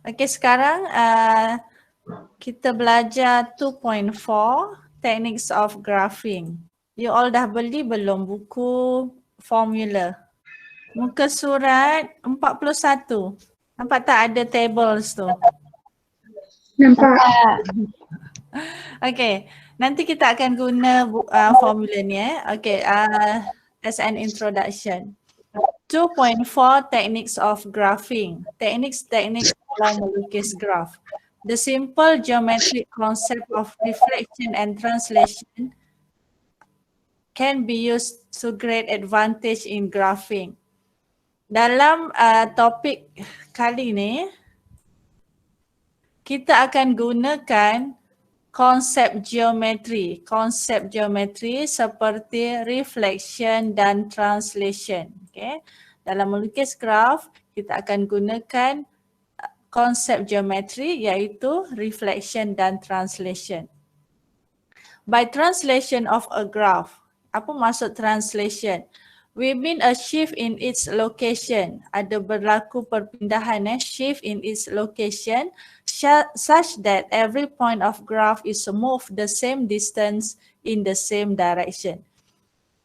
Okey, sekarang kita belajar 2.4 Techniques of Graphing. You all dah beli belum buku formula? Muka surat 41. Nampak tak ada tables tu? Nampak. Okey, nanti kita akan guna formula ni Okey, as an introduction. 2.4 Techniques of Graphing. Teknik dalam melukis graph. The simple geometric concept of reflection and translation can be used to great advantage in graphing. Dalam topik kali ni, kita akan gunakan konsep geometri. Konsep geometri seperti reflection dan translation. Okay. Dalam melukis graf, kita akan gunakan konsep geometri iaitu reflection dan translation. By translation of a graph, apa maksud translation? We mean a shift in its location. Ada berlaku perpindahan shift in its location such that every point of graph is moved the same distance in the same direction.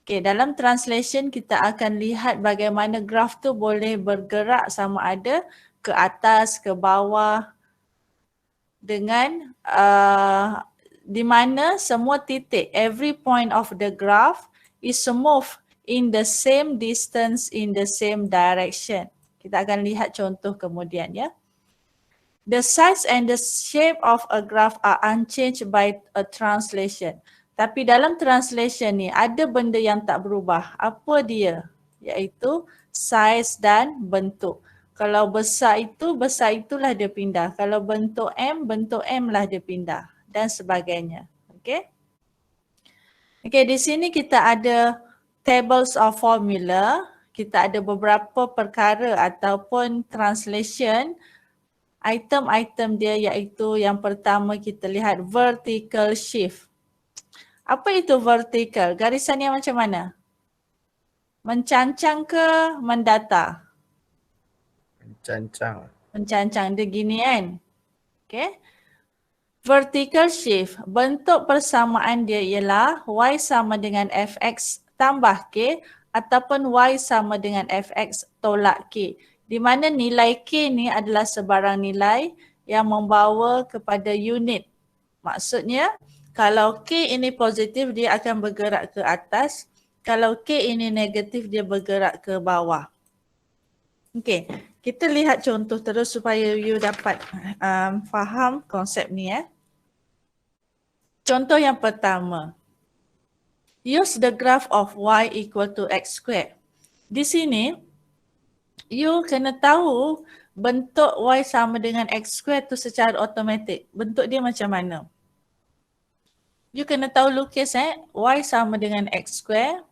Okay, dalam translation kita akan lihat bagaimana graf tu boleh bergerak sama ada ke atas, ke bawah dengan di mana semua titik, every point of the graph is moved in the same distance in the same direction. Kita akan lihat contoh kemudian ya. The size and the shape of a graph are unchanged by a translation. Tapi dalam translation ni ada benda yang tak berubah. Apa dia? Iaitu size dan bentuk. Kalau besar itulah dia pindah. Kalau bentuk M lah dia pindah dan sebagainya. Okay. Okay, di sini kita ada tables of formula. Kita ada beberapa perkara ataupun translation. Item-item dia iaitu yang pertama kita lihat vertical shift. Apa itu vertical? Garisan yang macam mana? Mencancang ke mendatar? Mencancang. Mencancang, dia gini kan? Okay. Vertical shift, bentuk persamaan dia ialah y sama dengan fx tambah k ataupun y sama dengan fx tolak k. Di mana nilai k ni adalah sebarang nilai yang membawa kepada unit. Maksudnya kalau k ini positif dia akan bergerak ke atas, kalau k ini negatif dia bergerak ke bawah. Okey, kita lihat contoh terus supaya you dapat faham konsep ni Contoh yang pertama. Use the graph of y equal to x squared. Di sini, you kena tahu bentuk y sama dengan x squared tu secara automatik. Bentuk dia macam mana? You kena tahu lukis y sama dengan x square.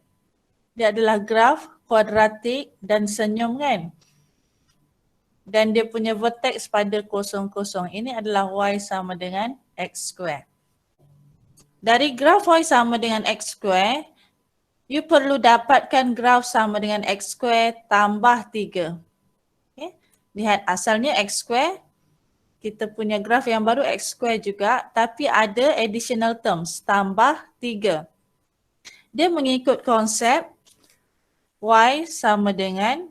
Dia adalah graf kuadratik dan senyum kan? Dan dia punya vertex pada 0,0. Ini adalah y sama dengan x square. Dari graf y sama dengan x square, you perlu dapatkan graf sama dengan x square tambah 3. Okay. Lihat asalnya x square. Kita punya graf yang baru x square juga, tapi ada additional terms, tambah 3. Dia mengikut konsep y sama dengan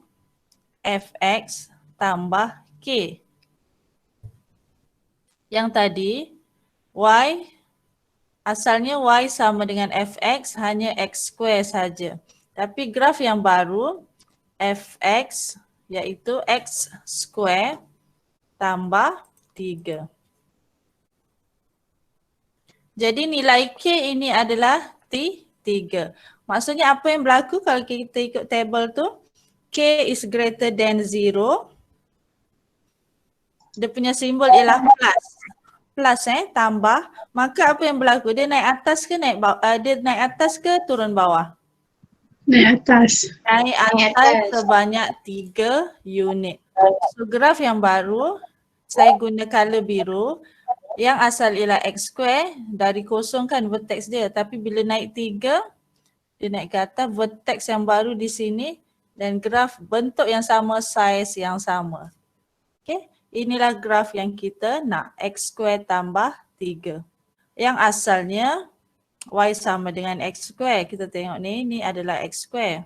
fx tambah k. Yang tadi, asalnya y sama dengan fx hanya x square saja. Tapi graf yang baru, fx iaitu x square tambah 3. Jadi nilai k ini adalah 3. Maksudnya apa yang berlaku kalau kita ikut table tu? K is greater than 0. Dia punya simbol ialah plus. Plus tambah. Maka apa yang berlaku? Dia naik atas ke naik bawah? Dia naik atas ke turun bawah? Naik atas. Naik atas sebanyak 3 unit. So graf yang baru, saya guna color biru. Yang asal ialah x square, dari kosong kan vertex dia. Tapi bila naik 3, dia naik ke atas, vertex yang baru di sini dan graf bentuk yang sama, size yang sama. Okay. inilah graf yang kita nak, x² tambah 3. Yang asalnya y sama dengan x². Kita tengok ni adalah x².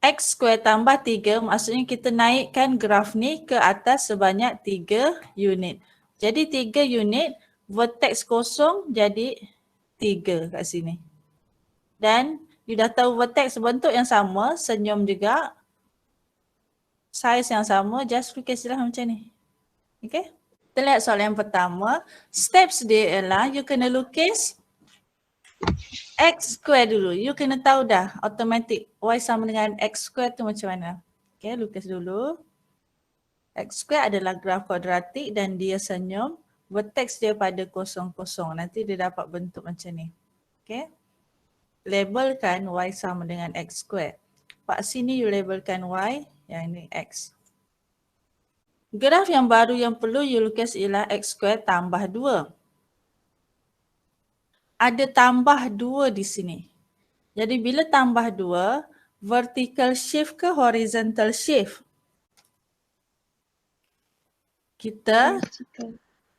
x² tambah 3 maksudnya kita naikkan graf ni ke atas sebanyak 3 unit. Jadi 3 unit, vertex kosong jadi 3 kat sini. Dan you dah tahu vertex bentuk yang sama, senyum juga, size yang sama, just lukislah macam ni. Okay? Kita lihat soalan yang pertama. Steps dia ialah you kena lukis x² dulu. You kena tahu dah automatic y sama dengan x² tu macam mana. Okay, lukis dulu. x² adalah graf kuadratik dan dia senyum. Vertex dia pada 0, 0. Nanti dia dapat bentuk macam ni. Okay. Labelkan y sama dengan x². Pak sini you labelkan y, yang ini x. Graf yang baru yang perlu you lukis ialah x² tambah 2. Ada tambah 2 di sini. Jadi bila tambah 2, vertical shift ke horizontal shift? Kita,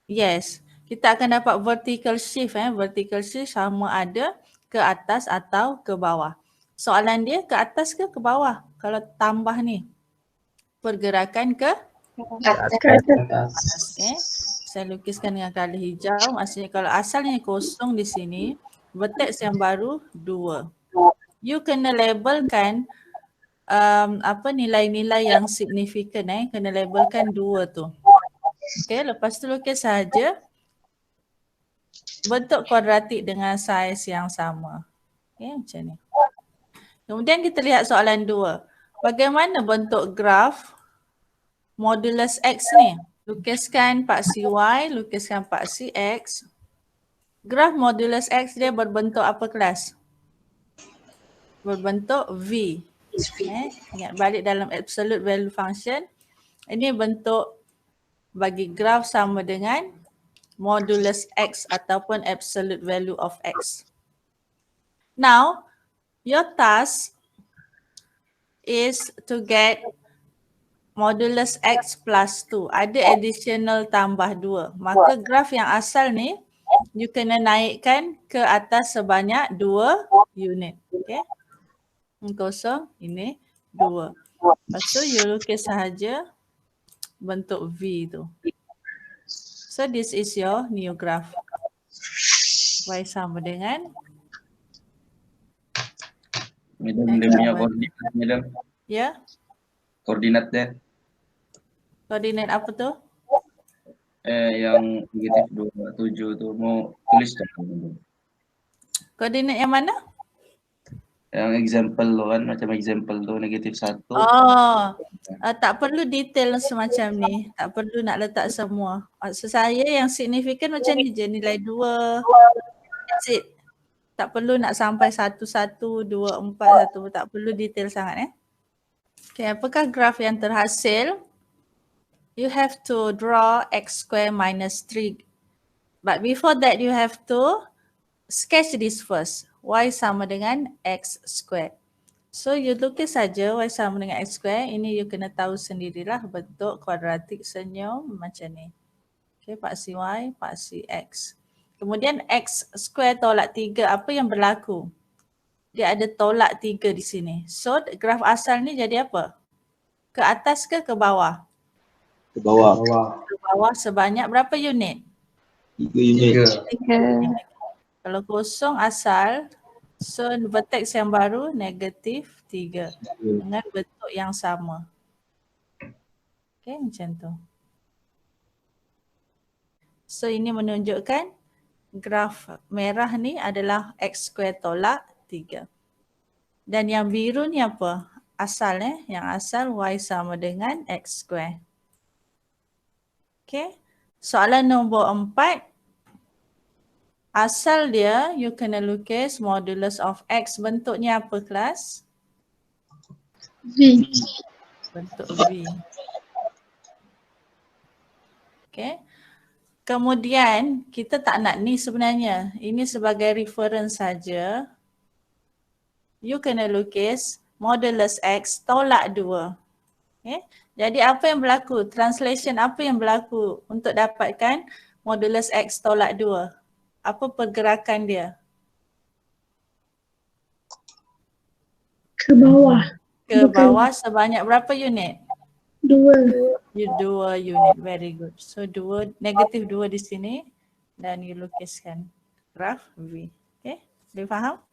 yes, kita akan dapat vertical shift. Vertical shift sama ada ke atas atau ke bawah. Soalan dia ke atas ke bawah? Kalau tambah ni, pergerakan ke atas. Okay. Saya lukiskan dengan color hijau. Maksudnya kalau asalnya kosong di sini, vertex yang baru 2. You kena labelkan nilai-nilai yang signifikan. Kena labelkan 2 tu. Okay, lepas tu lukis saja bentuk kuadratik dengan saiz yang sama. Okay, macam ni. Kemudian kita lihat soalan 2. Bagaimana bentuk graf modulus X ni? Lukiskan paksi Y, lukiskan paksi X. Graf modulus X dia berbentuk apa kelas? Berbentuk V. Ingat balik dalam absolute value function. Ini bentuk bagi graf sama dengan modulus X ataupun absolute value of X. Now, your task is to get modulus X plus 2. Ada additional tambah 2. Maka graf yang asal ni, you kena naikkan ke atas sebanyak 2 unit. Okay. 0, ini 2. Lepas tu you lukis sahaja bentuk V tu. So this is your new graph. Y sama dengan Madam, dia punya koordinat, madam. Ya. Koordinat dia. Koordinat apa tu? Yang negatif 27 tu mau tulis tak? Koordinat yang mana? Yang example tu kan, macam example tu negatif 1. Oh, tak perlu detail semacam ni. Tak perlu nak letak semua. Maksud saya yang signifikan macam ni je, nilai 2. That's it. Tak perlu nak sampai 1, 1, 2, 4, 1. Tak perlu detail sangat. Okay, apakah graf yang terhasil? You have to draw x² minus 3. But before that, you have to sketch this first. Y sama dengan x². So you lukis saja y sama dengan x². Ini you kena tahu sendirilah bentuk kuadratik senyum macam ni. Okay, paksi y, paksi x. Kemudian x² tolak 3, apa yang berlaku? Dia ada tolak 3 di sini. So graf asal ni jadi apa? Ke atas ke bawah? Ke bawah. Ke bawah sebanyak berapa unit? 3 unit. 3. Kalau kosong asal, so vertex yang baru negatif 3 dengan bentuk yang sama. Okay, macam tu. So ini menunjukkan graf merah ni adalah x² tolak 3. Dan yang biru ni apa? Asal yang asal y sama dengan x². Okay. Soalan nombor 4. Asal dia, you kena lukis modulus of x. Bentuknya apa kelas? V. Bentuk V. Okay. Kemudian, kita tak nak ni sebenarnya. Ini sebagai reference saja. You kena lukis modulus x tolak 2. Okay. Jadi apa yang berlaku? Translation apa yang berlaku untuk dapatkan modulus X tolak 2? Apa pergerakan dia? Ke bawah. Ke Bukan. bawah sebanyak berapa unit? 2. 2 unit. Very good. So negatif 2 di sini dan you lukiskan graf V. Okay, boleh faham?